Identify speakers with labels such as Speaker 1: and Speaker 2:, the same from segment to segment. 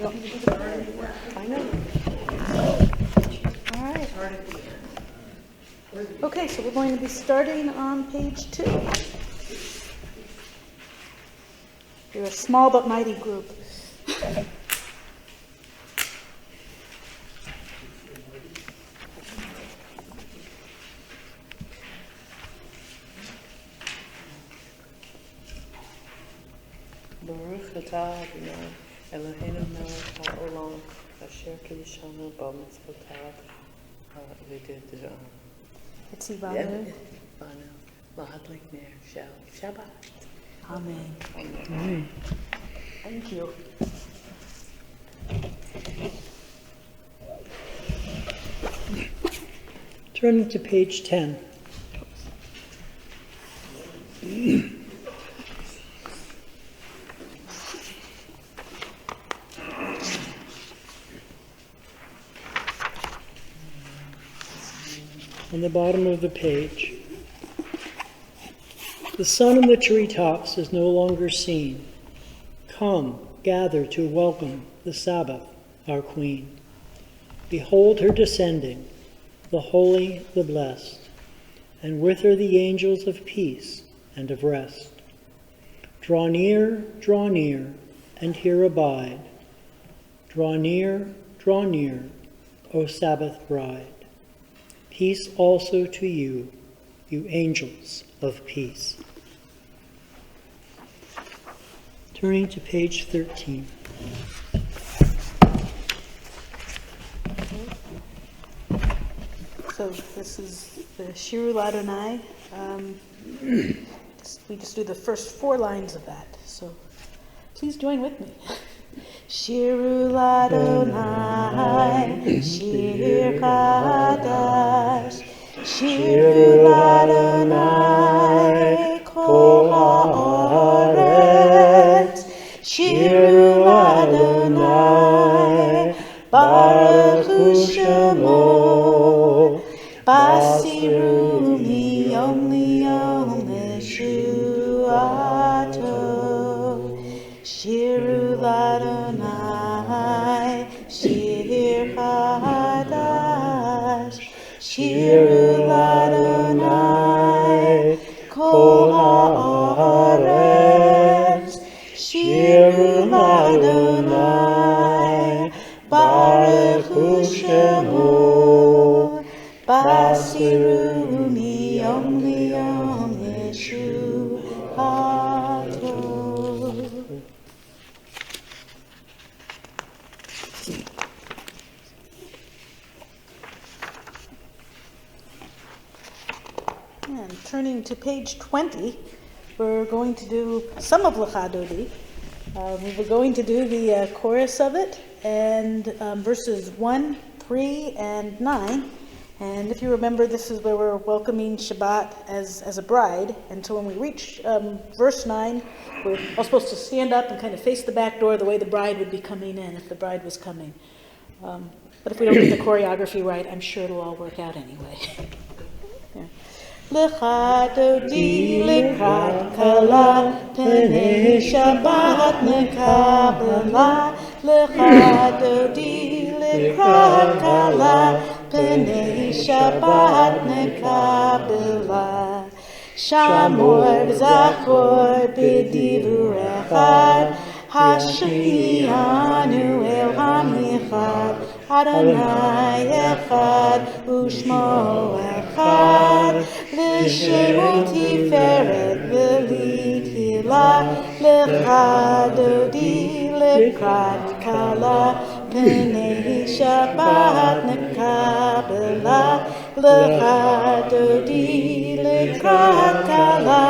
Speaker 1: I know.
Speaker 2: All right. Okay, so we're going to be starting on page 2. You're a small but mighty group.
Speaker 1: Baruch atah Adonai Eloheinu melech haolam asher kiddushanu b'mitzvotav v'did
Speaker 2: It's Ivanu.
Speaker 1: lahadlik ner shel Shabbat.
Speaker 2: Amen.
Speaker 1: Amen.
Speaker 2: Thank you.
Speaker 3: Turning to page 10. On the bottom of the page. The sun in the treetops is no longer seen. Come, gather to welcome the Sabbath, our Queen. Behold her descending, the holy, the blessed, and with her the angels of peace and of rest. Draw near, and here abide. Draw near, O Sabbath bride. Peace also to you, you angels of peace. Turning to page 13.
Speaker 2: So this is the Shiru Ladonai. We just do the first 4 lines of that. So please join with me. Shiru Ladonai, Shir Chadash, Shiru Ladonai, Kol Haaretz, Shiru Ladonai, Baruch Hu Shemo, Basiru Miyom Liyom Leshuato, Shiru Ladonai, Shir Chadash, Shiru Ladonai, Kol Haaretz, Shiru Ladonai, Baruch Hu Shemo, Basiru Miyom Liyom Leshuato. And turning to page 20, we're going to do some of Lecha Dodi. We're going to do the chorus of it, and verses 1, 3, and 9. And if you remember, this is where we're welcoming Shabbat as a bride. And so when we reach verse 9, we're all supposed to stand up and kind of face the back door the way the bride would be coming in if the bride was coming. But if we don't get the choreography right, I'm sure it'll all work out anyway. Yeah. Lecha Dodi lekrat kala, Penei Shabbat nekabela. Lecha Dodi lekrat kala, Penei Shabbat nekabela. Shamor zachor b'divrei Hashianu el hamichad, Adonai echad, Ushmo echad, L'shemo tiferet v'litila, Lecha Dodi lekrat kala, Penei Shabbat nekabela. Lecha Dodi lekrat kala,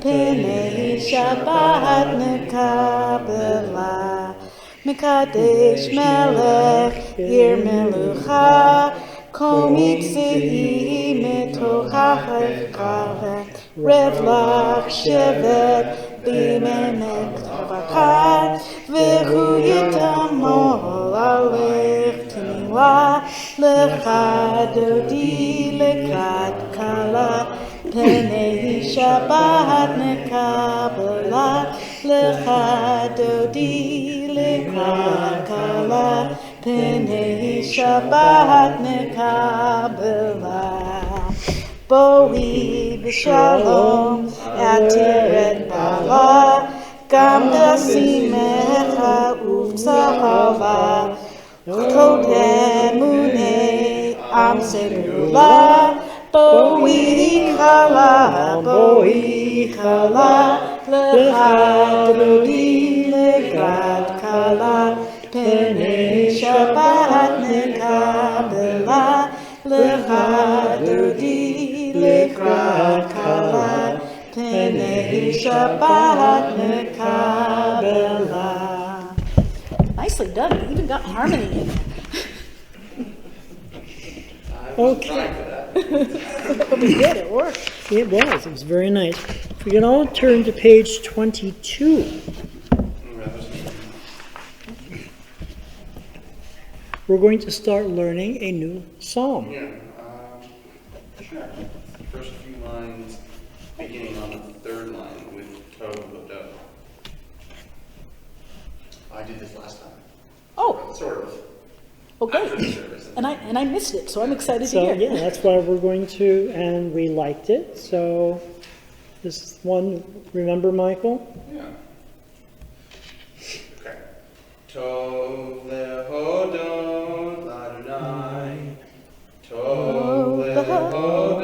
Speaker 2: Penei Shabbat nekabela. Mekadesh melech ir melucha, komitzei metochach kavet, revlach shevet bimemek tavakar, vehu yitamol alech tiniwa. Lecha Dodi lekrat kala, Penei Shabbat nekabela. Lecha Dodi Lekrat Kala Pnei Shabbat Mekabela Boi B'Shalom Atiret Bala Gam Dasimecha Uvtzahava Kod Emune Am Segula Boi Kala Lecha Dodi Lekrat Kala Pnei Shabbat Mekabela Lecha Dodi Lekrat Kala Pnei Shabbat Mekabela. Nicely done. We even got harmony in there.
Speaker 3: Okay.
Speaker 2: But we did. It worked.
Speaker 3: It was very nice. If we can all turn to page 22. We're going to start learning a new psalm.
Speaker 4: Yeah, sure. First few lines, beginning on the third line with Tov Vodo. I did this last time.
Speaker 2: Oh,
Speaker 4: Sort of.
Speaker 2: okay.
Speaker 4: After the service.
Speaker 2: And I missed it, so I'm excited to
Speaker 3: So,
Speaker 2: hear.
Speaker 3: yeah, that's why we're going to, and we liked it. So, this one, remember, Michael?
Speaker 4: Yeah. Okay. Tov lehodot l'Adonai. Tov lehodot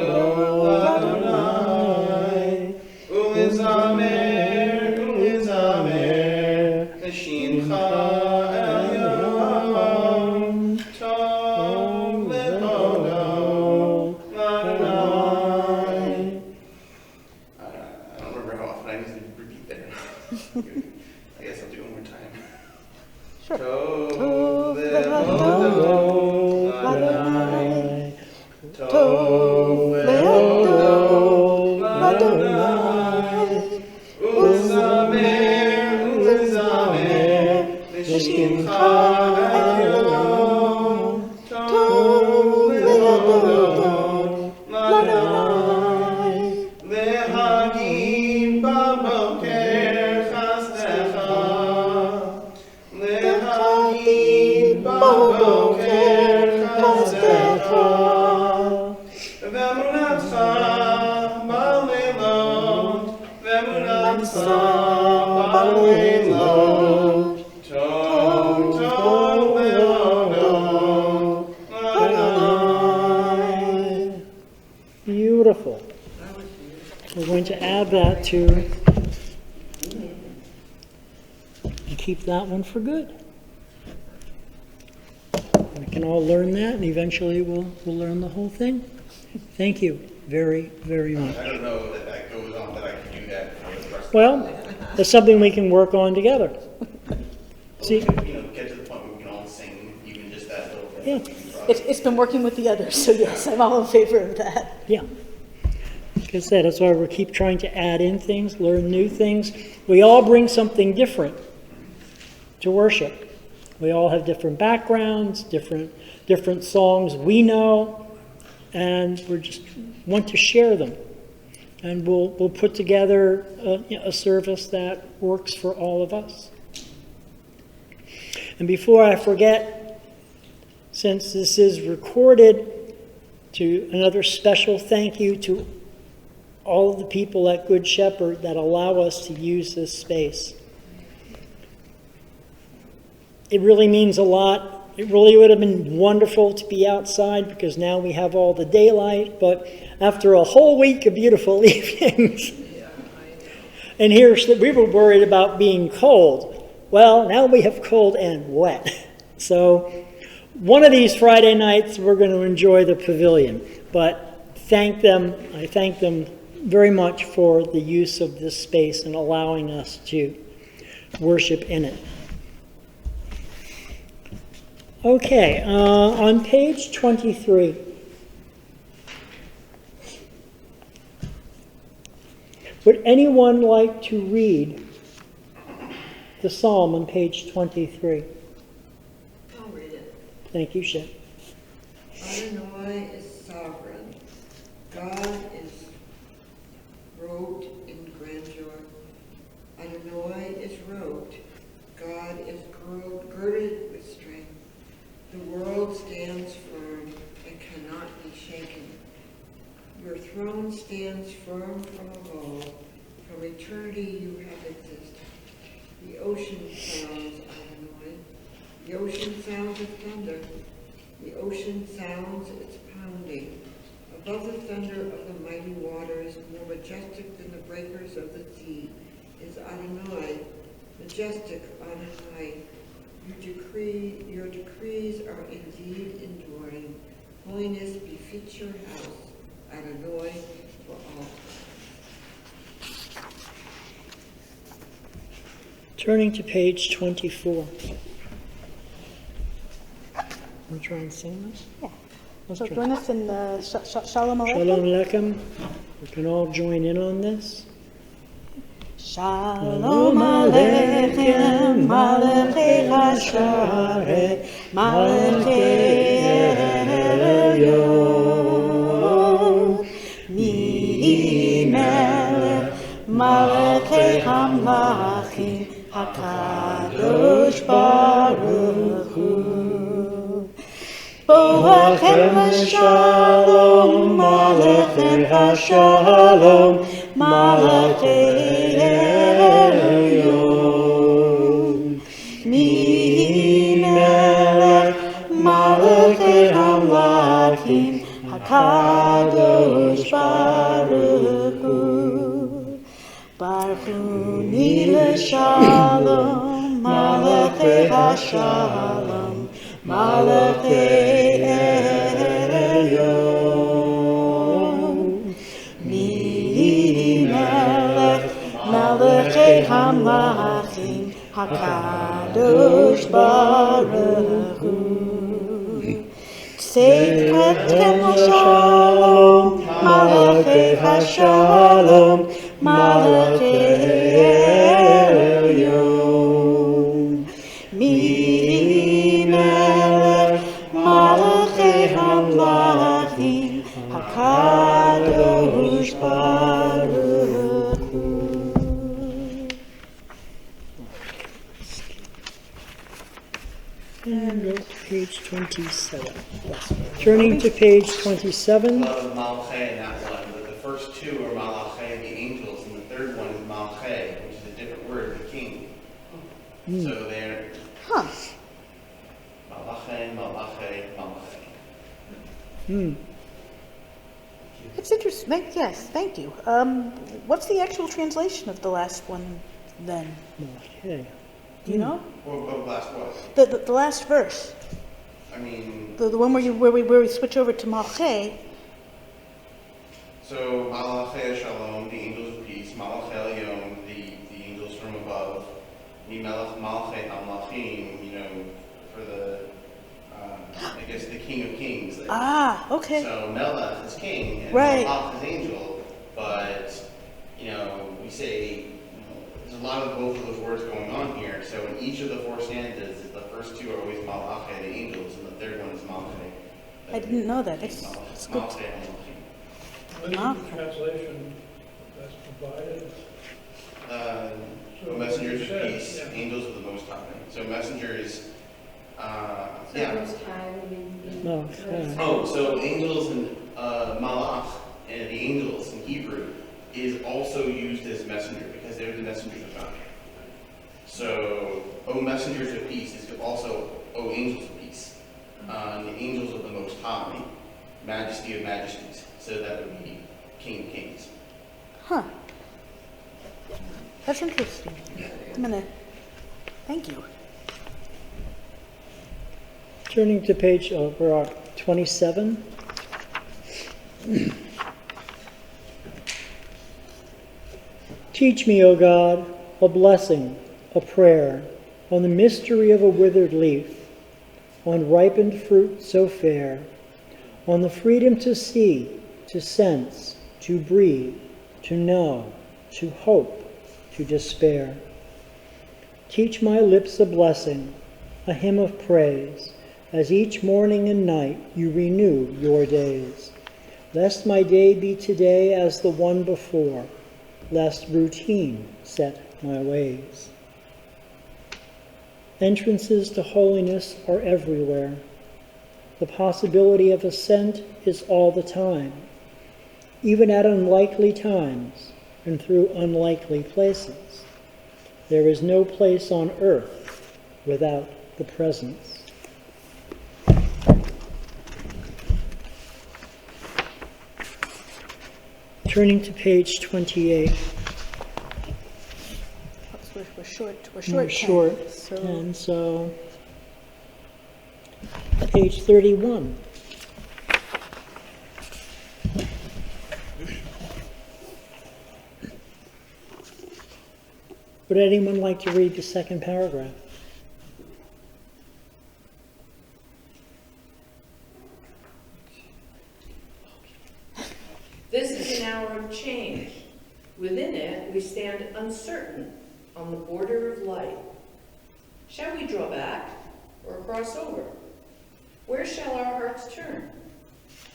Speaker 4: l'Adonai. Ulizamer, l'shimcha elyon. Tov lehodot l'Adonai. I don't remember how often I need to repeat there. I guess I'll do it one more time.
Speaker 2: Sure.
Speaker 4: Tov lehodot l'Adonai. Tov lehodot l'Adonai. Uzamer, l'shimcha elyon. Tov lehodot l'Adonai. Lehagid baboker chasdecha. Lehagid baboker chasdecha. Ve'emunatcha ba'leilot. Ve'emunatcha ba'leilot. Tov, tov lehodot l'Adonai.
Speaker 3: Beautiful. We're going to add that to, and keep that one for good. We can all learn that, and eventually we'll learn the whole thing. Thank you very, very much.
Speaker 4: I don't know that that goes on, that I can do that for the rest of
Speaker 3: Well, that's something we can work on together. See,
Speaker 4: get to the point where we can all sing, even just that little bit.
Speaker 3: Yeah.
Speaker 2: It's been working with the others, so yes, I'm all in favor of that.
Speaker 3: yeah. Like I said, that's why we keep trying to add in things, learn new things. We all bring something different to worship. We all have different backgrounds, different songs we know, and we just want to share them. And we'll put together a service that works for all of us. And before I forget, since this is recorded, to another special thank you to all of the people at Good Shepherd that allow us to use this space. It really means a lot. It really would have been wonderful to be outside because now we have all the daylight, but after a whole week of beautiful evenings, and here we were worried about being cold. Well, now we have cold and wet. So one of these Friday nights we're going to enjoy the pavilion, but I thank them very much for the use of this space and allowing us to worship in it. Okay, on page 23. Would anyone like to read the psalm on page 23?
Speaker 5: I'll read it.
Speaker 3: Thank you, Shep.
Speaker 5: Adonai is sovereign. God is robed in grandeur. Adonai ocean sounds, Adonai. The ocean sounds of thunder. The ocean sounds its pounding. Above the thunder of the mighty waters, more majestic than the breakers of the sea, is Adonai, majestic on high. Your decrees are indeed enduring. Holiness befits your house, Adonai, for all time.
Speaker 3: Turning to page 24. Want to try and sing this?
Speaker 2: Yeah.
Speaker 3: Let's
Speaker 2: So
Speaker 3: try.
Speaker 2: join us in Shalom Aleichem.
Speaker 3: Shalom Aleichem. We can all join in on this.
Speaker 2: Shalom Aleichem, Malachei Hasharet, Malachei Elyon. Mi melech, Malachei Hamlachim, HaKadosh Baruch Hu. Boachem Hashalom, Malachei Hashalom, Malachei Elyon. Mi melech, Malachei Hamlachim, HaKadosh Baruch Hu. Baruch Hu ni l'shalom, Malachei Hashalom, Malachei Elyon. Mi melech, Malachei Hamlachim, HaKadosh Baruch Hu. Tzedektem Shalom, Malachei Hashalom, Malachei Elyon. Mi melech, Malachei Hamlachim, HaKadosh Baruch Hu.
Speaker 3: And go to page 27. Turning to page 27.
Speaker 4: Love Malachai in that one, but the first two are Malachai, the angels, and the third one is Malachai, which is a different word, the king. So they're
Speaker 2: Huh.
Speaker 4: Malachai, Malachai, Malachai.
Speaker 2: It's interesting. Yes, thank you. What's the actual translation of the last one then?
Speaker 3: Okay.
Speaker 2: Do you know?
Speaker 4: What last what?
Speaker 2: The last verse.
Speaker 4: I mean,
Speaker 2: The one where we switch over to Malachei.
Speaker 4: so Malachai Shalom, the angels of peace, Malachai Elyon, the angels from above, Melech Malachai Hamlachim, for the, I guess the King of Kings.
Speaker 2: Ah, okay.
Speaker 4: So Melech is king and
Speaker 2: Right.
Speaker 4: Malach is angel, but we say there's a lot of both of those words going on here. So in each of the four stanzas, the first two are always Malachai, the angels, and the third one is Malachai.
Speaker 2: I didn't know that. It's good.
Speaker 4: Malachai Hamlachim.
Speaker 6: What is the translation that's provided?
Speaker 4: Messengers of
Speaker 6: you said,
Speaker 4: peace,
Speaker 6: yeah.
Speaker 4: angels of the Most High. So messengers, yeah.
Speaker 3: No,
Speaker 4: Oh, so angels and malach, and the angels in Hebrew, is also used as messenger because they're the messengers of God. So, O messengers of peace is also O angels of peace. And the angels of the Most High, majesty of majesties. So that would be King of Kings.
Speaker 2: Huh. That's interesting. Thank you.
Speaker 3: Turning to page 27. Teach me, O God, a blessing, a prayer, on the mystery of a withered leaf, on ripened fruit so fair, on the freedom to see, to sense, to breathe, to know, to hope, to despair. Teach my lips a blessing, a hymn of praise, as each morning and night you renew your days. Lest my day be today as the one before, lest routine set my ways. Entrances to holiness are everywhere. The possibility of ascent is all the time, even at unlikely times and through unlikely places. There is no place on earth without the presence. Turning to page 28.
Speaker 2: We're short. We're
Speaker 3: More
Speaker 2: short.
Speaker 3: short.
Speaker 2: 10, so
Speaker 3: And so, page 31. Would anyone like to read the second paragraph?
Speaker 1: This is an hour of change. Within it, we stand uncertain on the border of light. Shall we draw back or cross over? Where shall our hearts turn?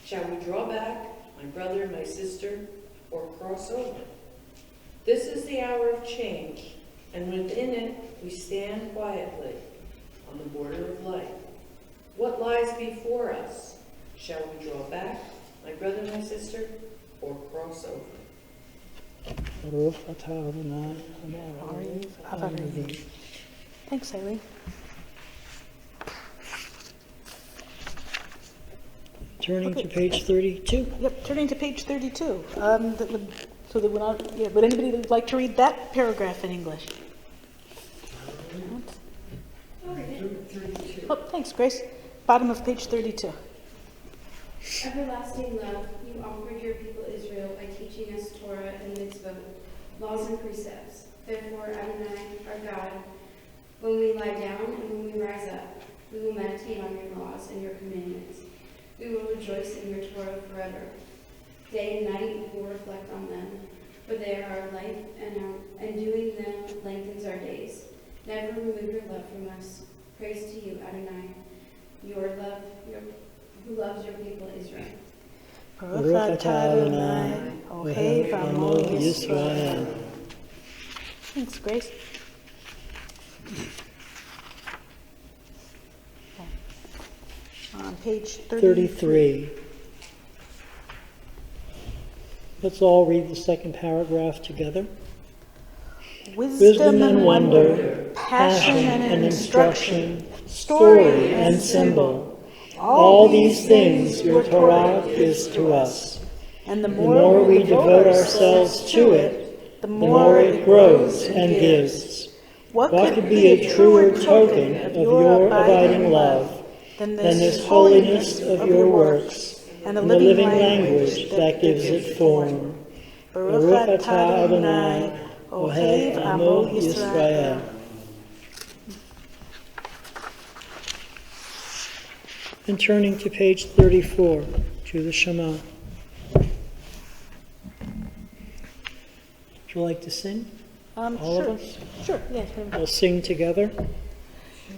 Speaker 1: Shall we draw back, my brother, my sister, or cross over? This is the hour of change, and within it, we stand quietly on the border of light. What lies before us? Shall we draw back, my brother, my sister, or cross over?
Speaker 2: thanks, Eileen.
Speaker 3: Turning to page 32.
Speaker 2: Yep, turning to page 32. Would anybody like to read that paragraph in English? Oh, thanks, Grace. Bottom of page 32.
Speaker 7: Everlasting love, you offered your people Israel by teaching us Torah and mitzvot, laws and precepts. Therefore, Adonai, our God, when we lie down and when we rise up, we will meditate on your laws and your commandments. We will rejoice in your Torah forever. Day and night we will reflect on them, for they are our life, and doing them lengthens our days. Never remove your love from us. Praise to you, Adonai, who loves your people Israel.
Speaker 2: Baruch atah Adonai, Ohev Amo Yisrael. Thanks, Grace. On page
Speaker 3: 33. Let's all read the second paragraph together.
Speaker 2: Wisdom and wonder, passion and instruction, story and symbol.
Speaker 3: All these things your Torah is to us.
Speaker 2: And the
Speaker 3: The more we devote ourselves to it, the more it grows and gives. What could be a truer token of your abiding love than this holiness of your works and the living language that gives it form? Baruch atah Adonai, Ohev Amo Yisrael. And turning to page 34, to the Shema. Would you like to sing? All
Speaker 2: sure.
Speaker 3: of us?
Speaker 2: Sure, yeah.
Speaker 3: We'll sing together.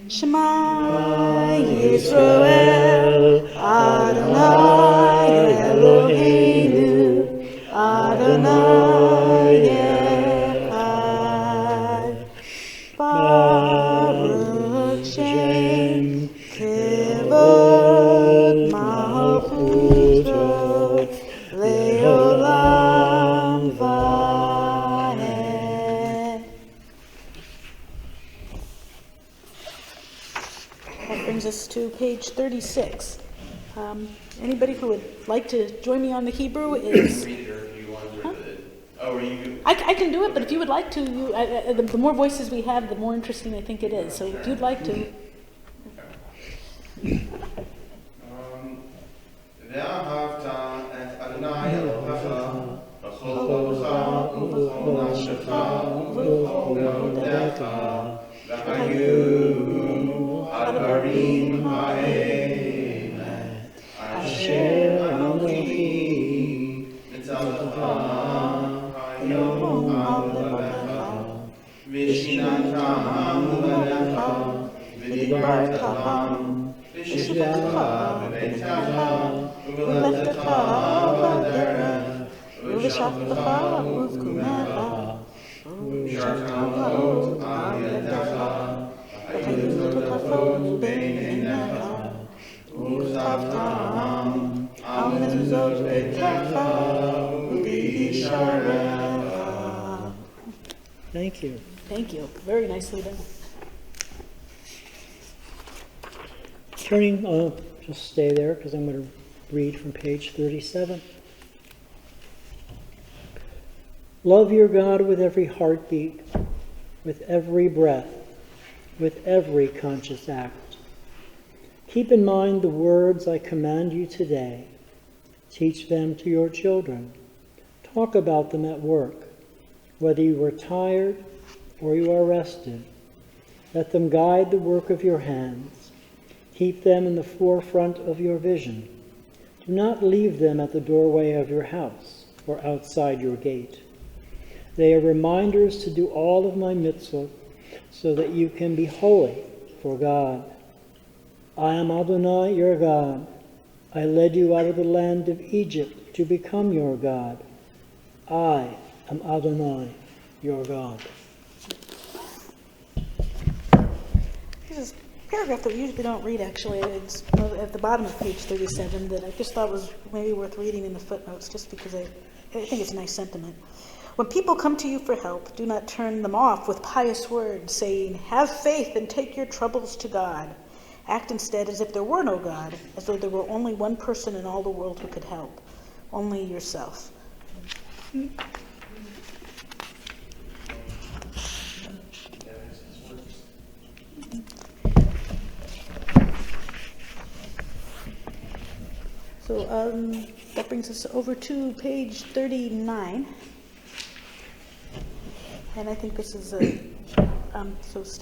Speaker 2: Shema Yisrael, Adonai Eloheinu, Adonai Echad. Baruch Shem Kevod Malchuto Leolam Vaed. That brings us to page 36. Anybody who would like to join me on the Hebrew is...
Speaker 4: Read it, or if you want to read it. Oh, are you?
Speaker 2: I can do it, but if you would like to, the more voices we have, the more interesting I think it is. So if you'd like to...
Speaker 4: ואהבת את אדוני אלוהיך בכל לבבך ובכל נפשך ובכל מאודך והיו הדברים האלה אשר אנוכי מצווך היום על לבבך ושיננתם לבניך ודיברת בם ושבתך בביתך ולכתך בדרך ושבתך ובקומך ושרתות על ידך והיו תותפות בין עיניך וכתבתם על מזוזות ביתך ובישעריך.
Speaker 3: Thank you.
Speaker 2: Thank you. Very nicely done.
Speaker 3: Turning, just stay there because I'm going to read from page 37. Love your God with every heartbeat, with every breath, with every conscious act. Keep in mind the words I command you today. Teach them to your children. Talk about them at work, whether you are tired or you are rested. Let them guide the work of your hands. Keep them in the forefront of your vision. Do not leave them at the doorway of your house or outside your gate. They are reminders to do all of my mitzvot so that you can be holy for God. I am Adonai, your God. I led you out of the land of Egypt to become your God. I am Adonai, your God.
Speaker 2: This is a paragraph that we usually don't read, actually. It's at the bottom of page 37 that I just thought was maybe worth reading in the footnotes, just because I think it's a nice sentiment. When people come to you for help, do not turn them off with pious words, saying, "Have faith and take your troubles to God." Act instead as if there were no God, as though there were only one person in all the world who could help, only yourself. So that brings us over to page 39. And I think this is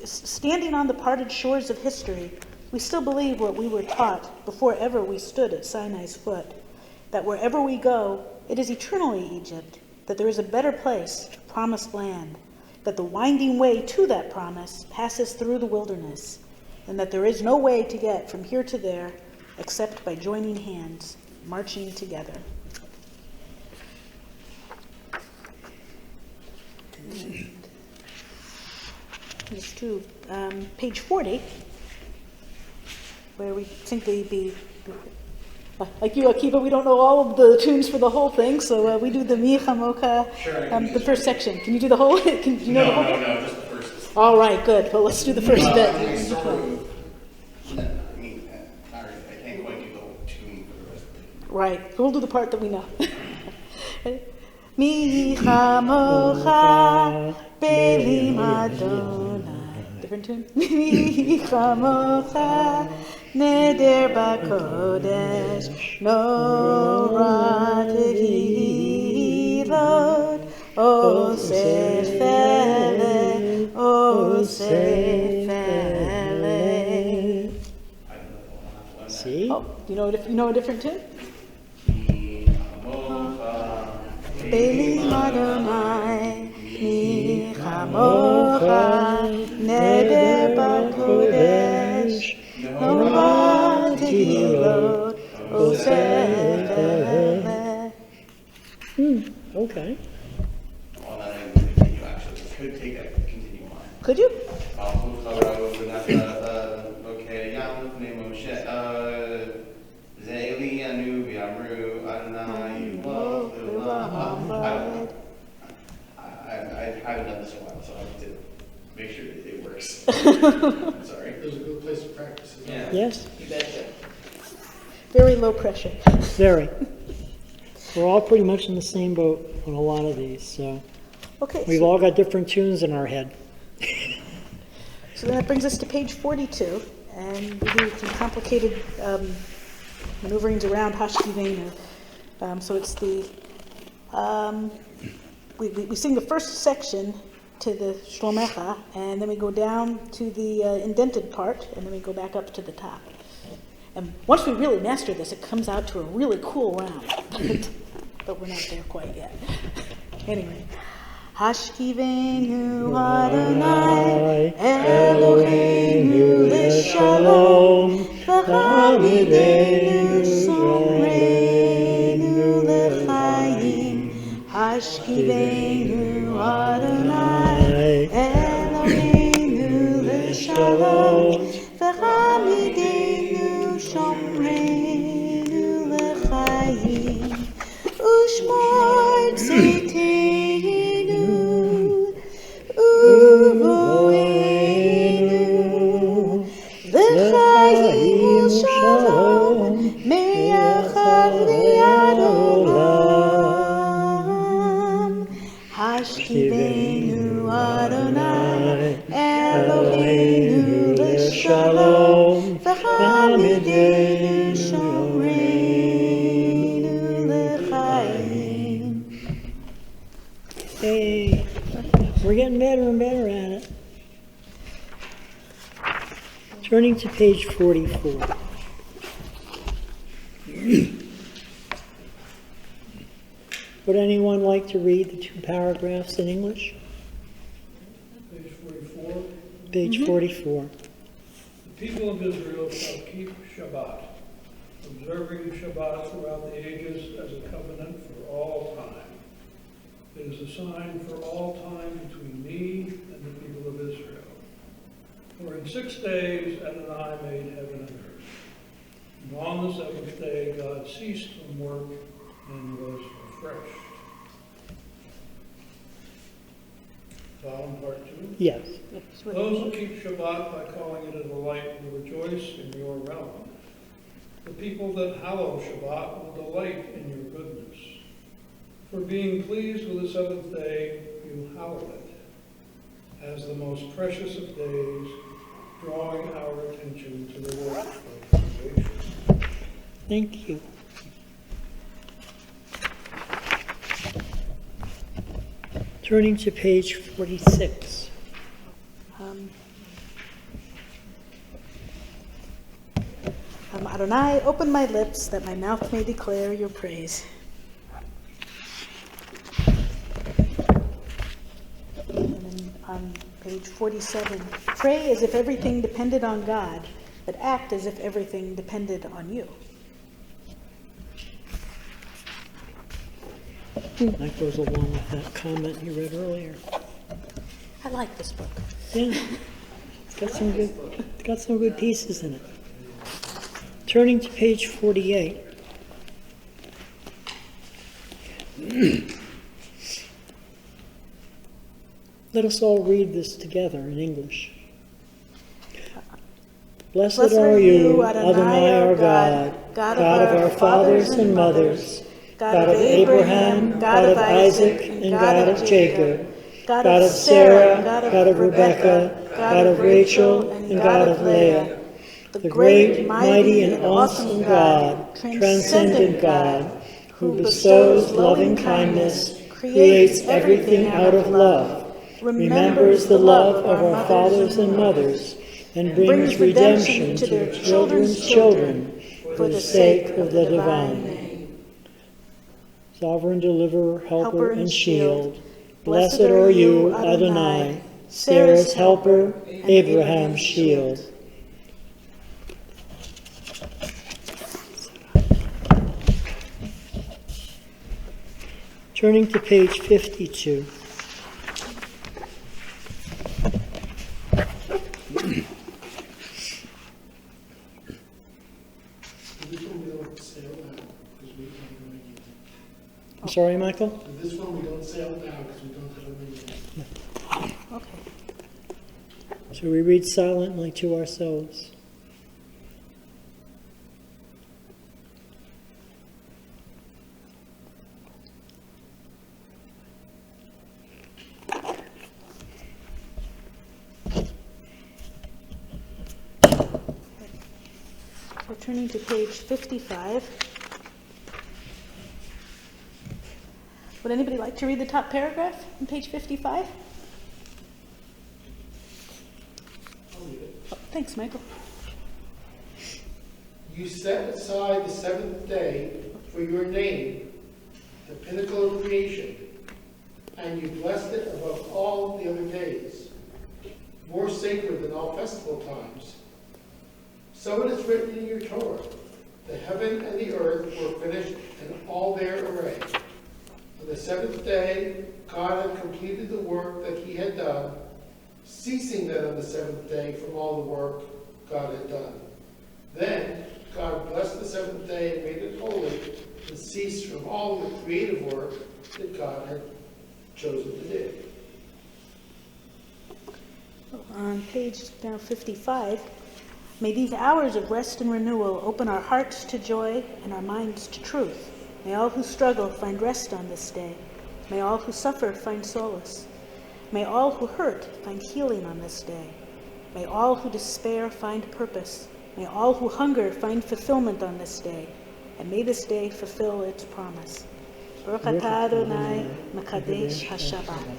Speaker 2: standing on the parted shores of history, we still believe what we were taught before ever we stood at Sinai's foot, that wherever we go, it is eternally Egypt, that there is a better place, a promised land, that the winding way to that promise passes through the wilderness, and that there is no way to get from here to there except by joining hands, marching together. Just to page 40, where we think they'd be, like you, Akiva, we don't know all of the tunes for the whole thing, so we do the Mi Chamocha, the first section. Can you do the whole? Do you know the whole?
Speaker 4: No, just the first.
Speaker 2: All right, good. Well, let's do the first bit.
Speaker 4: I sort of, I mean, I can't quite do the whole tune for the rest of it.
Speaker 2: Right, we'll do the part that we know. Mi Chamocha Belim Adonai. Different tune? Mi Chamocha Neder Bakodesh Nora Tehilot O Sefele O Sefele.
Speaker 3: See?
Speaker 2: Oh, do you know a different tune? Belim Adonai, Mi Chamocha, Neder Bakodesh, Nora Tehilot, O Sefele.
Speaker 3: Okay.
Speaker 4: Well, then I think you actually could take a continue on.
Speaker 2: Could you?
Speaker 4: Okay, Yam Name Moshe. Zeli Anu V'Amru Adonai Yimloch L'Olam. I haven't done this in a while, so I have to make sure it works. I'm sorry.
Speaker 6: It was a good place to practice. Isn't it?
Speaker 4: Yeah.
Speaker 3: Yes,
Speaker 1: You betcha.
Speaker 2: Very low pressure.
Speaker 3: very. We're all pretty much in the same boat on a lot of these, so
Speaker 2: Okay,
Speaker 3: we've all got different tunes in our head.
Speaker 2: so then that brings us to page 42, and we do some complicated maneuverings around Hashkivenu. So it's the, we sing the first section to the Shlomecha, and then we go down to the indented part, and then we go back up to the top. And once we really master this, it comes out to a really cool round. But we're not there quite yet. Anyway. Hashkivenu Adonai Eloheinu L'Shalom V'Hamidenu Somreinu L'Chaim Hashkivenu Adonai Eloheinu L'Shalom V'Hamidenu Somreinu L'Chaim Ushmor Tzeiteinu shalom, me'echad li'ad olam. Hashtivenu Adonai, Eloheinu l'shalom, v'hamidenu shoreinu l'chaim.
Speaker 3: Hey, we're getting better and better at it. Turning to page 44. Would anyone like to read the 2 paragraphs in English?
Speaker 6: Page 44.
Speaker 3: Page 44.
Speaker 6: The people of Israel shall keep Shabbat, observing Shabbat throughout the ages as a covenant for all time. It is a sign for all time between me and the people of Israel. For in 6 days Adonai made heaven and earth. And on the 7th day God ceased from work and was refreshed. Psalm part 2.
Speaker 3: Yes.
Speaker 6: Those who keep Shabbat by calling it a delight will rejoice in your realm. The people that hallow Shabbat will delight in your goodness. For being pleased with the 7th day, you hallow it as the most precious of days, drawing our attention to the work of creation.
Speaker 3: Thank you. Turning to page 46.
Speaker 2: Adonai, open my lips that my mouth may declare your praise. And then on page 47, pray as if everything depended on God, but act as if everything depended on you.
Speaker 3: That goes along with that comment you read earlier.
Speaker 2: I like this book.
Speaker 3: Yeah, it's got some good pieces in it. Turning to page 48. Let us all read this together in English. Blessed are you, Adonai our God, God of our fathers and mothers, God of Abraham, God of Isaac, and God of Jacob, God of Sarah, God of Rebekah, God of Rachel, and God of Leah, the great, mighty, and awesome God, transcendent God, who bestows loving kindness, creates everything out of love, remembers the love of our fathers and mothers, and brings redemption to their children's children for the sake of the divine name. Sovereign deliverer, helper, and shield, blessed are you, Adonai, Sarah's helper, Abraham's shield. Turning to page 52. I'm sorry, Michael?
Speaker 8: This one we don't say out loud because we don't have a meeting.
Speaker 2: Okay.
Speaker 3: So we read silently to ourselves.
Speaker 2: We're turning to page 55. Would anybody like to read the top paragraph on page 55?
Speaker 8: I'll read it.
Speaker 2: Oh, thanks, Michael.
Speaker 8: You set aside the 7th day for your name, the pinnacle of creation, and you blessed it above all the other days, more sacred than all festival times. So it is written in your Torah, the heaven and the earth were finished in all their array. On the 7th day, God had completed the work that he had done, ceasing then on the 7th day from all the work God had done. Then God blessed the 7th day and made it holy, and ceased from all the creative work that God had chosen to do.
Speaker 2: On page now 55, May these hours of rest and renewal open our hearts to joy and our minds to truth. May all who struggle find rest on this day. May all who suffer find solace. May all who hurt find healing on this day. May all who despair find purpose. May all who hunger find fulfillment on this day. And may this day fulfill its promise. Baruch atah Adonai, Mekadesh HaShabbat.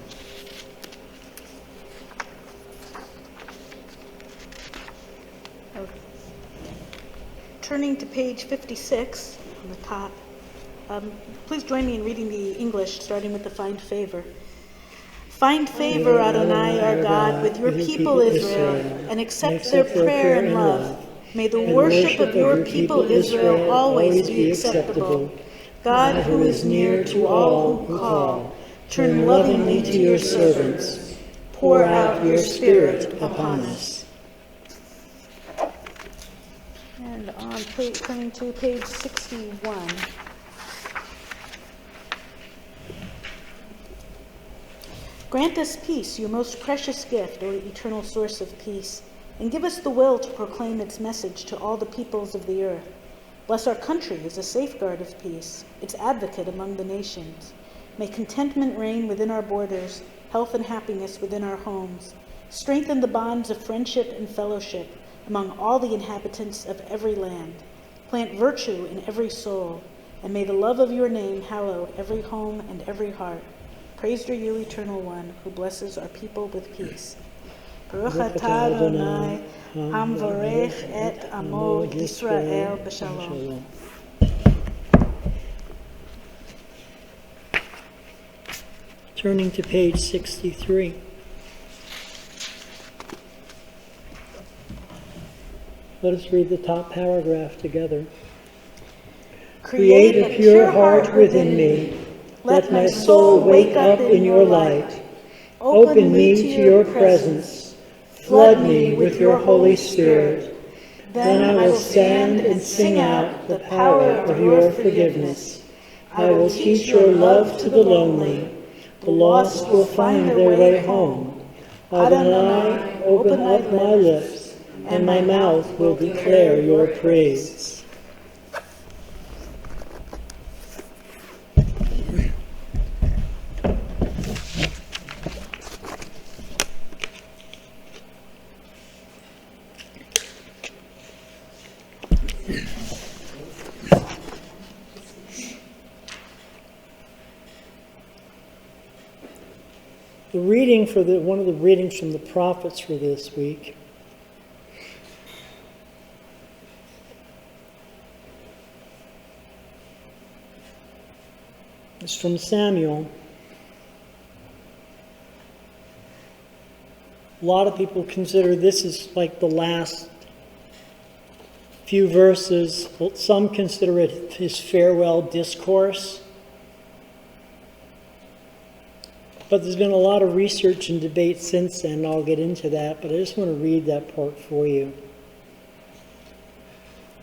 Speaker 2: Turning to page 56 on the top. Please join me in reading the English, starting with the Find Favor. Find favor, Adonai, our God, with your people Israel, and accept their prayer and love. May the worship of your people Israel always be acceptable. God, who is near to all who call, turn lovingly to your servants. Pour out your Spirit upon us. And turning to page 61. Grant us peace, your most precious gift, O eternal source of peace, and give us the will to proclaim its message to all the peoples of the earth. Bless our country as a safeguard of peace, its advocate among the nations. May contentment reign within our borders, health and happiness within our homes. Strengthen the bonds of friendship and fellowship among all the inhabitants of every land. Plant virtue in every soul, and may the love of your name hallow every home and every heart. Praised are you, Eternal One, who blesses our people with peace. Baruch atah Adonai, hamvorech et amo Yisrael b'shalom.
Speaker 3: Turning to page 63. Let us read the top paragraph together. Create a pure heart within me. Let my soul wake up in your light. Open me to your presence. Flood me with your Holy Spirit. Then I will stand and sing out the power of your forgiveness. I will teach your love to the lonely. The lost will find their way home. Adonai, open up my lips, and my mouth will declare your praise. The reading for one of the readings from the prophets for this week is from Samuel. A lot of people consider this is like the last few verses. Some consider it his farewell discourse. But there's been a lot of research and debate since then, and I'll get into that, but I just want to read that part for you.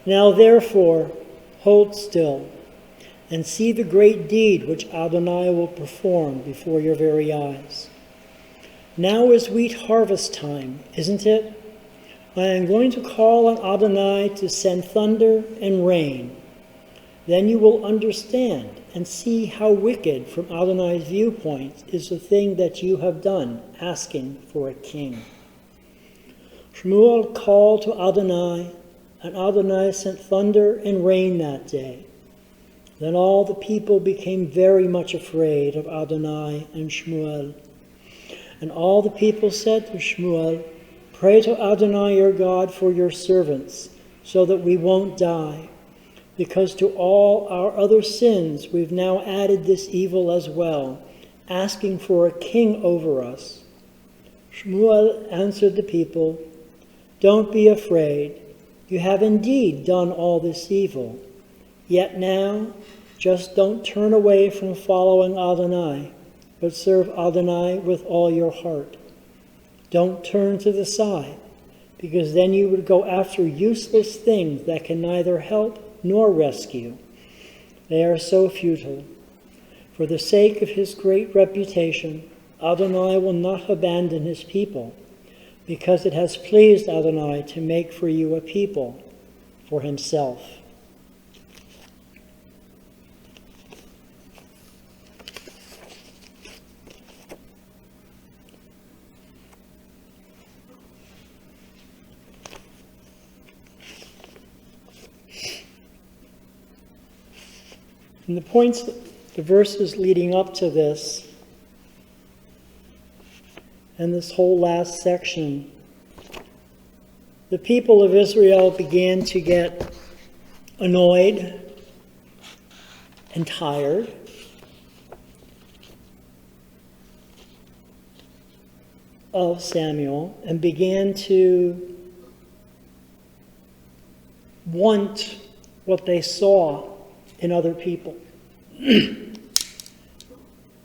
Speaker 3: Now therefore, hold still, and see the great deed which Adonai will perform before your very eyes. Now is wheat harvest time, isn't it? I am going to call on Adonai to send thunder and rain. Then you will understand and see how wicked from Adonai's viewpoint is the thing that you have done, asking for a king. Shmuel called to Adonai, and Adonai sent thunder and rain that day. Then all the people became very much afraid of Adonai and Shmuel. And all the people said to Shmuel, "Pray to Adonai your God for your servants, so that we won't die. Because to all our other sins we've now added this evil as well, asking for a king over us." Shmuel answered the people, "Don't be afraid. You have indeed done all this evil. Yet now, just don't turn away from following Adonai, but serve Adonai with all your heart. Don't turn to the side, because then you would go after useless things that can neither help nor rescue. They are so futile. For the sake of his great reputation, Adonai will not abandon his people, because it has pleased Adonai to make for you a people for himself. And the verses leading up to this, and this whole last section, the people of Israel began to get annoyed and tired. Of Samuel, and began to want what they saw in other people.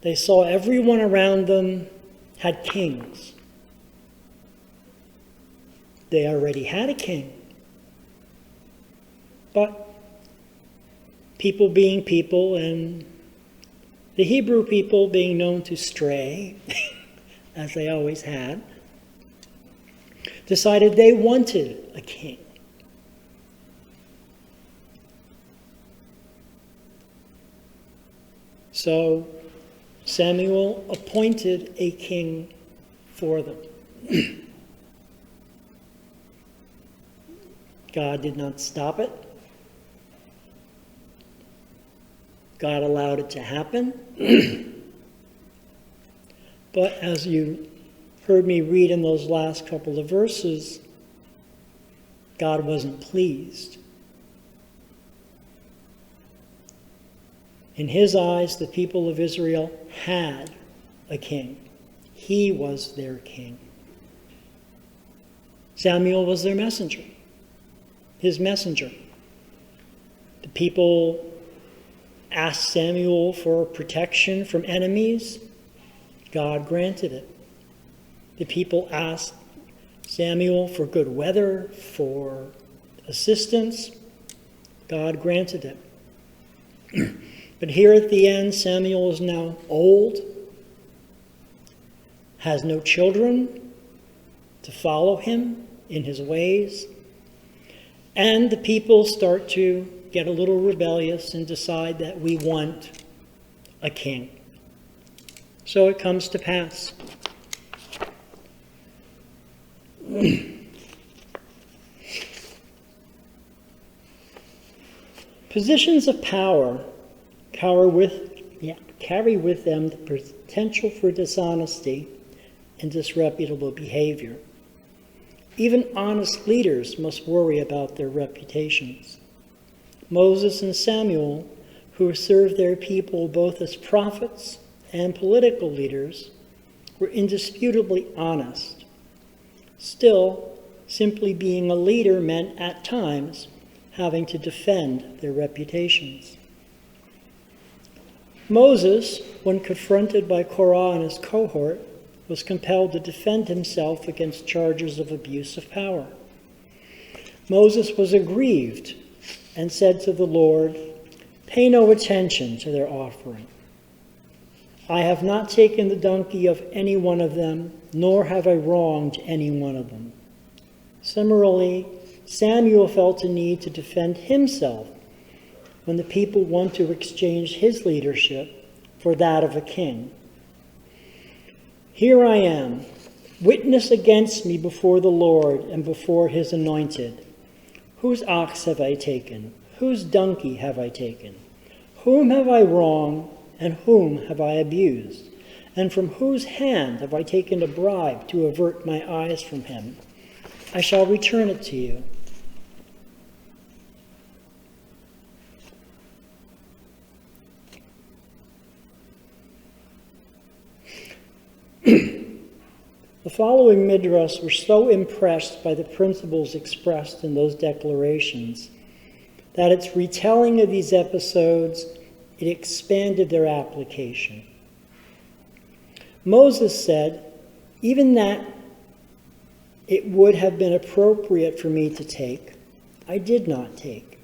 Speaker 3: They saw everyone around them had kings. They already had a king. But people being people, and the Hebrew people being known to stray, as they always had, decided they wanted a king. So Samuel appointed a king for them. God did not stop it. God allowed it to happen. But as you heard me read in those last couple of verses, God wasn't pleased. In his eyes, the people of Israel had a king. He was their king. Samuel was their messenger, his messenger. The people asked Samuel for protection from enemies. God granted it. The people asked Samuel for good weather, for assistance. God granted it. But here at the end, Samuel is now old, has no children to follow him in his ways, and the people start to get a little rebellious and decide that we want a king. So it comes to pass. Positions of power carry with them the potential for dishonesty and disreputable behavior. Even honest leaders must worry about their reputations. Moses and Samuel, who served their people both as prophets and political leaders, were indisputably honest. Still, simply being a leader meant at times having to defend their reputations. Moses, when confronted by Korah and his cohort, was compelled to defend himself against charges of abuse of power. Moses was aggrieved and said to the Lord, "Pay no attention to their offering. I have not taken the donkey of any one of them, nor have I wronged any one of them." Similarly, Samuel felt a need to defend himself when the people want to exchange his leadership for that of a king. "Here I am, witness against me before the Lord and before his anointed. Whose ox have I taken? Whose donkey have I taken? Whom have I wronged, and whom have I abused? And from whose hand have I taken a bribe to avert my eyes from him? I shall return it to you." The following midrash were so impressed by the principles expressed in those declarations that its retelling of these episodes, it expanded their application. Moses said, "Even that it would have been appropriate for me to take, I did not take.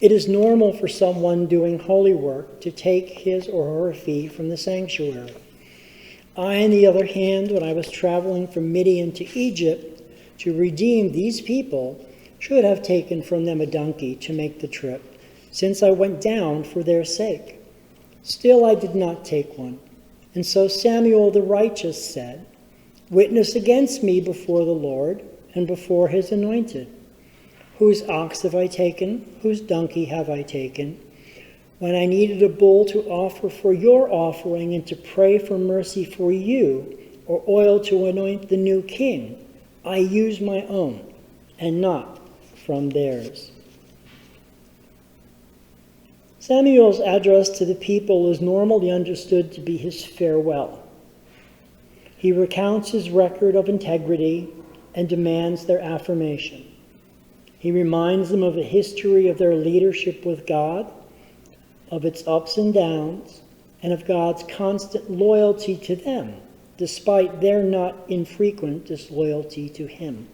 Speaker 3: It is normal for someone doing holy work to take his or her fee from the sanctuary. I, on the other hand, when I was traveling from Midian to Egypt to redeem these people, should have taken from them a donkey to make the trip, since I went down for their sake. Still I did not take one. And so Samuel the righteous said, Witness against me before the Lord and before his anointed. Whose ox have I taken? Whose donkey have I taken? When I needed a bull to offer for your offering and to pray for mercy for you, or oil to anoint the new king, I used my own and not from theirs. Samuel's address to the people is normally understood to be his farewell. He recounts his record of integrity and demands their affirmation. He reminds them of the history of their leadership with God, of its ups and downs, and of God's constant loyalty to them, despite their not infrequent disloyalty to him.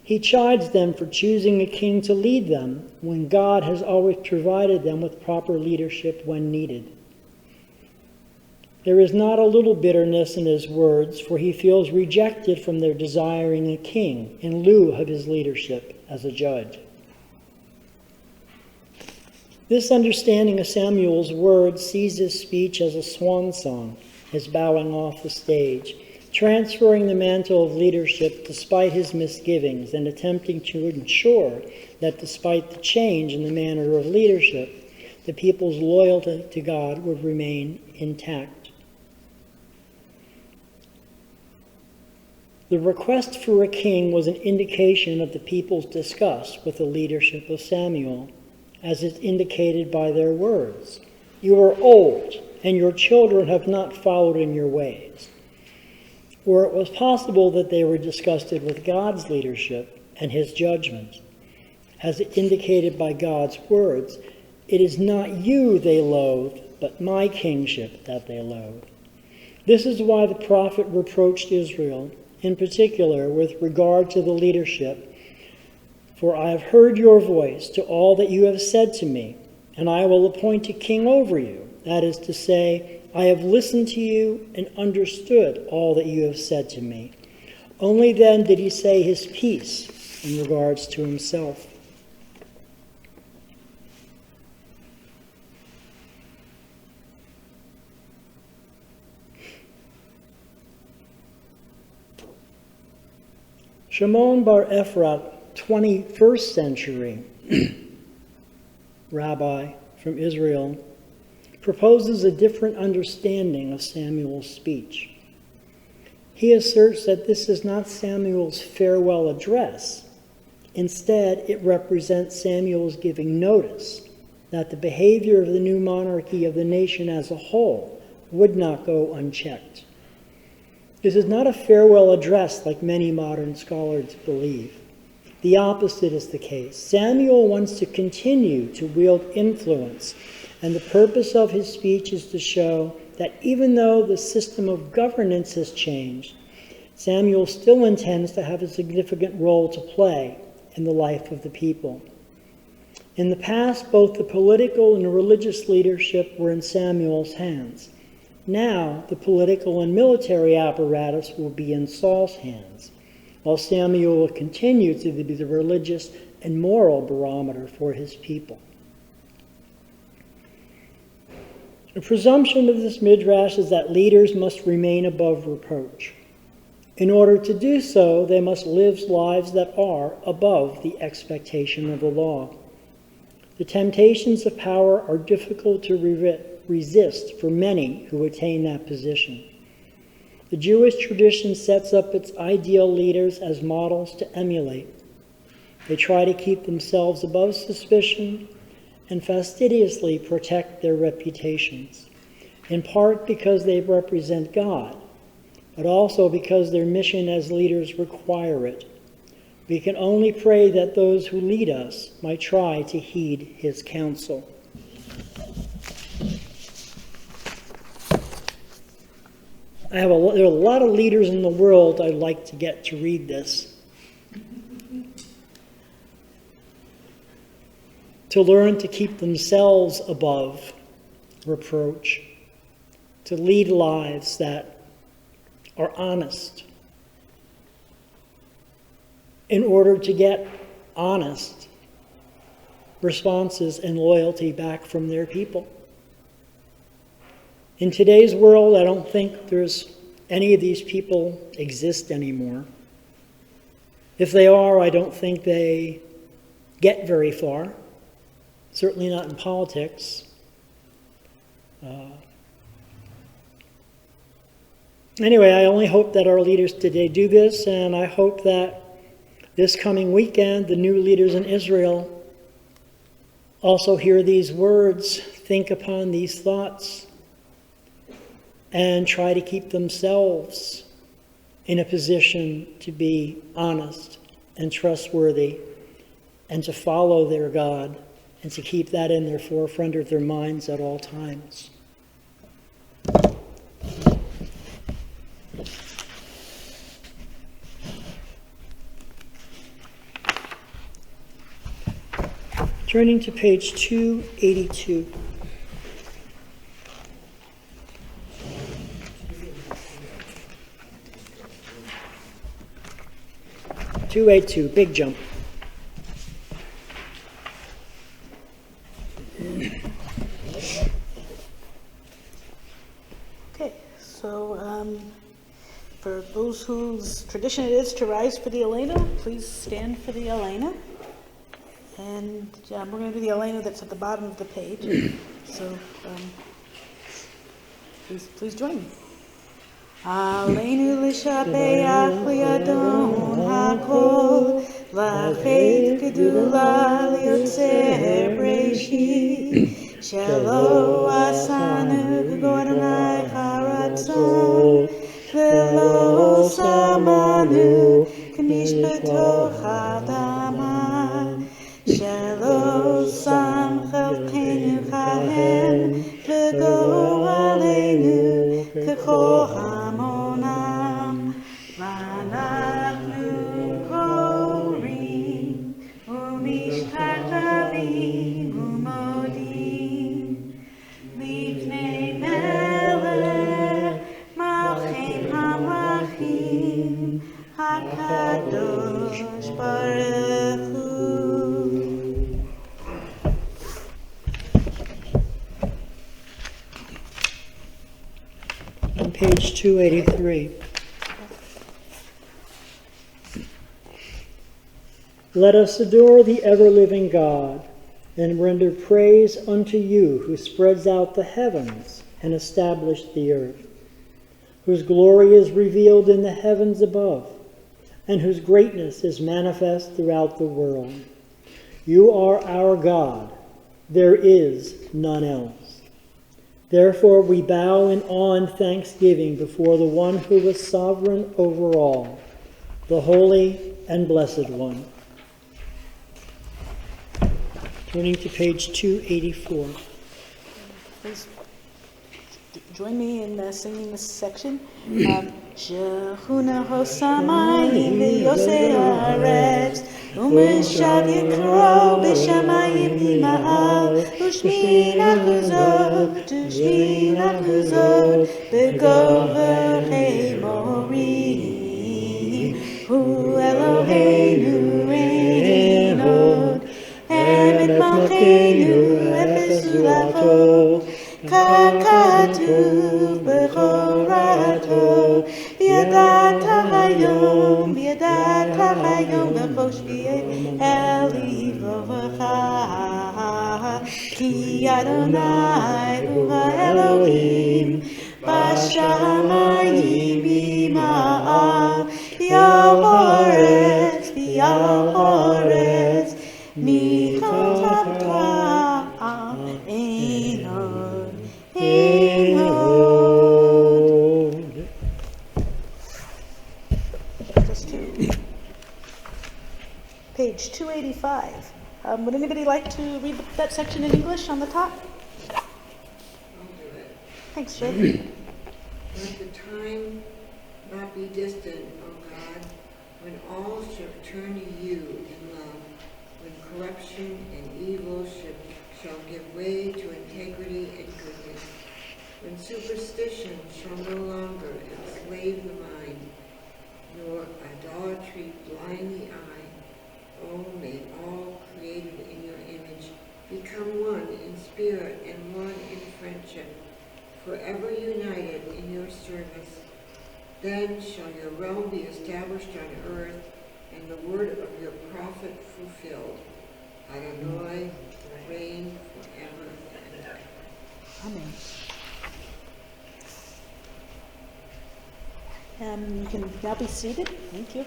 Speaker 3: He chides them for choosing a king to lead them when God has always provided them with proper leadership when needed. There is not a little bitterness in his words, for he feels rejected from their desiring a king in lieu of his leadership as a judge. This understanding of Samuel's words sees his speech as a swan song, his bowing off the stage, transferring the mantle of leadership despite his misgivings and attempting to ensure that despite the change in the manner of leadership, the people's loyalty to God would remain intact. The request for a king was an indication of the people's disgust with the leadership of Samuel, as is indicated by their words. You are old, and your children have not followed in your ways. Or it was possible that they were disgusted with God's leadership and his judgment. As indicated by God's words, it is not you they loathe, but my kingship that they loathe. This is why the prophet reproached Israel, in particular with regard to the leadership. For I have heard your voice to all that you have said to me, and I will appoint a king over you. That is to say, I have listened to you and understood all that you have said to me. Only then did he say his piece in regards to himself. Shimon bar Ephraim, 21st century rabbi from Israel, proposes a different understanding of Samuel's speech. He asserts that this is not Samuel's farewell address. Instead, it represents Samuel's giving notice that the behavior of the new monarchy of the nation as a whole would not go unchecked. This is not a farewell address like many modern scholars believe. The opposite is the case. Samuel wants to continue to wield influence, and the purpose of his speech is to show that even though the system of governance has changed, Samuel still intends to have a significant role to play in the life of the people. In the past, both the political and religious leadership were in Samuel's hands. Now, the political and military apparatus will be in Saul's hands, while Samuel will continue to be the religious and moral barometer for his people. The presumption of this midrash is that leaders must remain above reproach. In order to do so, they must live lives that are above the expectation of the law. The temptations of power are difficult to resist for many who attain that position. The Jewish tradition sets up its ideal leaders as models to emulate. They try to keep themselves above suspicion and fastidiously protect their reputations, in part because they represent God, but also because their mission as leaders require it. We can only pray that those who lead us might try to heed his counsel. There are a lot of leaders in the world I'd like to get to read this. To learn to keep themselves above reproach. to lead lives that are honest in order to get honest responses and loyalty back from their people. In today's world, I don't think there's any of these people exist anymore. If they are, I don't think they get very far, certainly not in politics. Anyway, I only hope that our leaders today do this, and I hope that this coming weekend, the new leaders in Israel also hear these words, think upon these thoughts, and try to keep themselves in a position to be honest and trustworthy and to follow their God and to keep that in their forefront of their minds at all times. Turning to page 282. Big jump.
Speaker 2: Okay, so for those whose tradition it is to rise for the Elena, please stand for the Elena. And we're going to do the Elena that's at the bottom of the page. So please join me. Aleinu l'shabeach li'adon hakol, la'chet gedula li'yotzer breishi, shelo asanu k'go Adonai charatzon, v'lo samanu k'mishpato chadaman, shelo sam chelkenu chahen, v'go aleinu k'cho hamonam, v'anachnu korim, u'mishtatavim u'modim, lifnei melech malchei hamlachim, hakadosh baruch hu.
Speaker 3: On page 283. Let us adore the ever-living God and render praise unto you who spreads out the heavens and established the earth, whose glory is revealed in the heavens above, and whose greatness is manifest throughout the world. You are our God. There is none else. Therefore we bow in awe and thanksgiving before the one who is sovereign over all, the Holy and Blessed One. Turning to page 284.
Speaker 2: Please join me in singing this section. Shechuna hosamayim v'yosei haaretz, u'meshad yikro b'shamayim ima'al, u'shmin achuzot b'gover chemorim, hu Eloheinu ein od, emet malkeinu efes ulachot, ככתוב בכורתו, וידעת היום בחושבי אל לבבך, כי אדוני הוא האלוהים, בשמיים ממעל, ועל הארץ מתחתיו אין עוד. Page 285. Would anybody like to read that section in English on the top?
Speaker 5: I'll do it.
Speaker 2: Thanks, Jay.
Speaker 5: Let the time not be distant, O God, when all shall turn to you in love, when corruption and evil shall give way to integrity and goodness, when superstition shall no longer enslave the mind, nor idolatry blind the eye. Oh, may all created in your image become one in spirit and one in friendship, forever united in your service. Then shall your realm be established on earth, and the word of your prophet fulfilled. Adonai, reign forever and ever.
Speaker 2: Amen. You can now be seated. Thank you.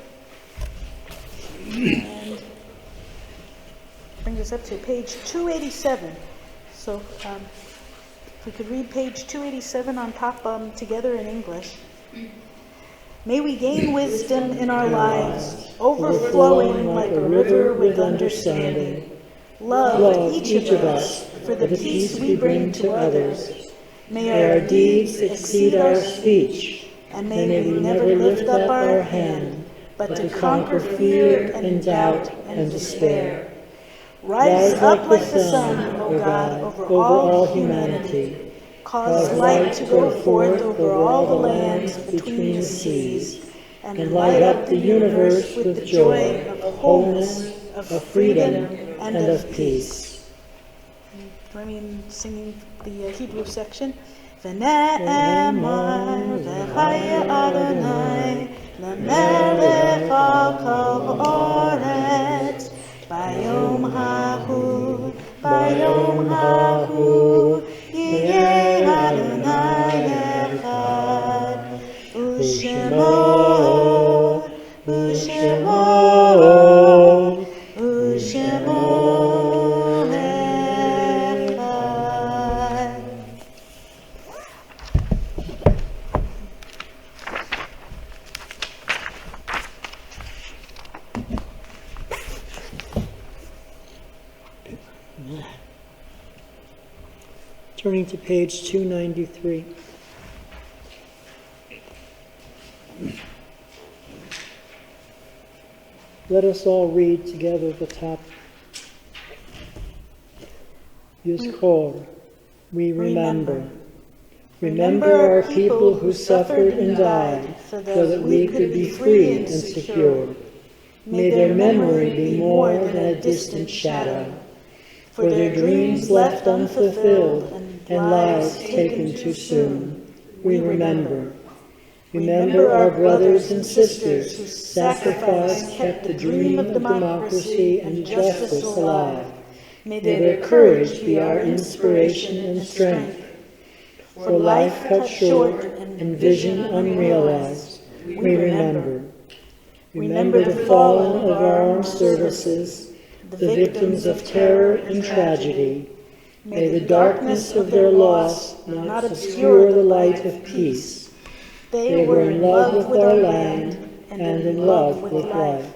Speaker 2: And brings us up to page 287. So if we could read page 287 on top together in English. May we gain wisdom in our lives, overflowing like a river with understanding. Love each of us for the peace we bring to others. May our deeds exceed our speech, and may we never lift up our hand, but to conquer fear and doubt and despair. Rise up like the sun, O God, over all humanity. Cause light to go forth over all the lands between the seas, and light up the universe with the joy of wholeness, of freedom, and of peace. Join me in singing the Hebrew section. V'ne'emar v'chaya Adonai l'melech al kol ha'aretz bayom hahu yeh Adonai echad u'shemo echad.
Speaker 3: Turning to page 293. Let us all read together the top. Yizkor, we remember. Remember our people who suffered and died, so that we could be free and secure. May their memory be more than a distant shadow, for their dreams left unfulfilled and lives taken too soon. We remember. Remember our brothers and sisters whose sacrifice kept the dream of democracy and justice alive. May their courage be our inspiration and strength. For life cut short and vision unrealized, we remember. Remember the fallen of our armed services, the victims of terror and tragedy. May the darkness of their loss not obscure the light of peace. They were in love with our land and in love with life.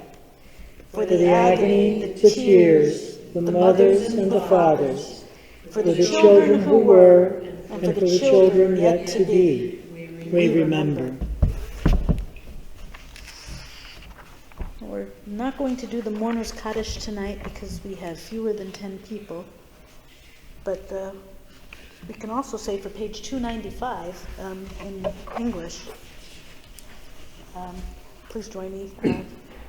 Speaker 3: For the agony, the tears, the mothers and the fathers, for the children who were and for the children yet to be, we remember.
Speaker 2: We're not going to do the Mourner's Kaddish tonight because we have fewer than 10 people. But we can also say for page 295 in English, please join me.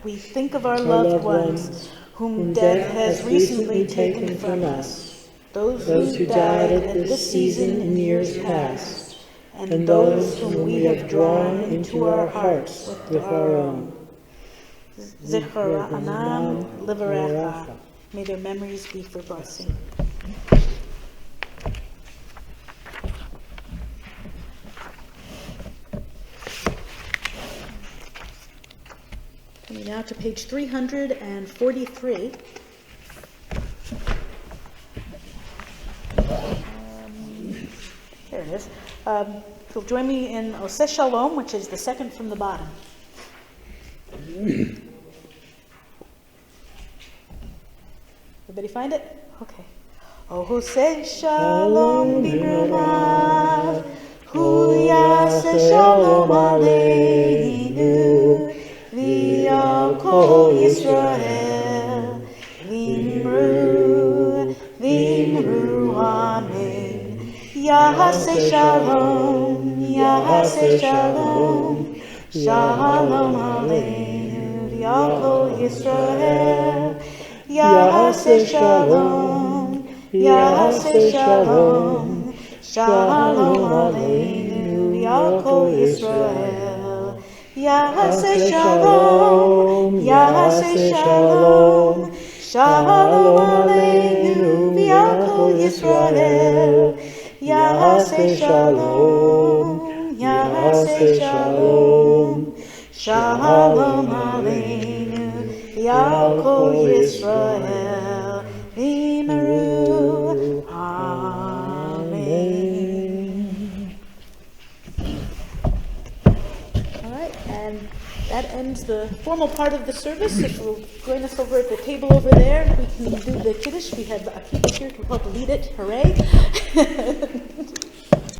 Speaker 2: We think of our loved ones whom death has recently taken from us, those who died at this season in years past, and those whom we have drawn into our hearts with our own. Zichra Anam Livarecha. May their memories be for blessing. Coming now to page 343. There it is. You'll join me in Oseh Shalom, which is the second from the bottom. Everybody find it? Okay. Oh, Oseh Shalom b'mirav, hu yaseh shalom aleinu, v'al kol Yisrael, v'imru, amen. Yahase Shalom, Yahase Shalom, Shalom Aleinu, V'yakol Yisrael. Yahase Shalom, Yahase Shalom, Shalom Aleinu, V'yakol Yisrael. Yahase Shalom, Yahase Shalom, Shalom Aleinu, V'yakol Yisrael. Yahase Shalom, Yahase Shalom, Shalom Aleinu, V'yakol Yisrael. V'yimaru, Amen. All right, and that ends the formal part of the service. If you'll join us over at the table over there, we can do the Kiddush. We have Akiva here to help lead it. Hooray!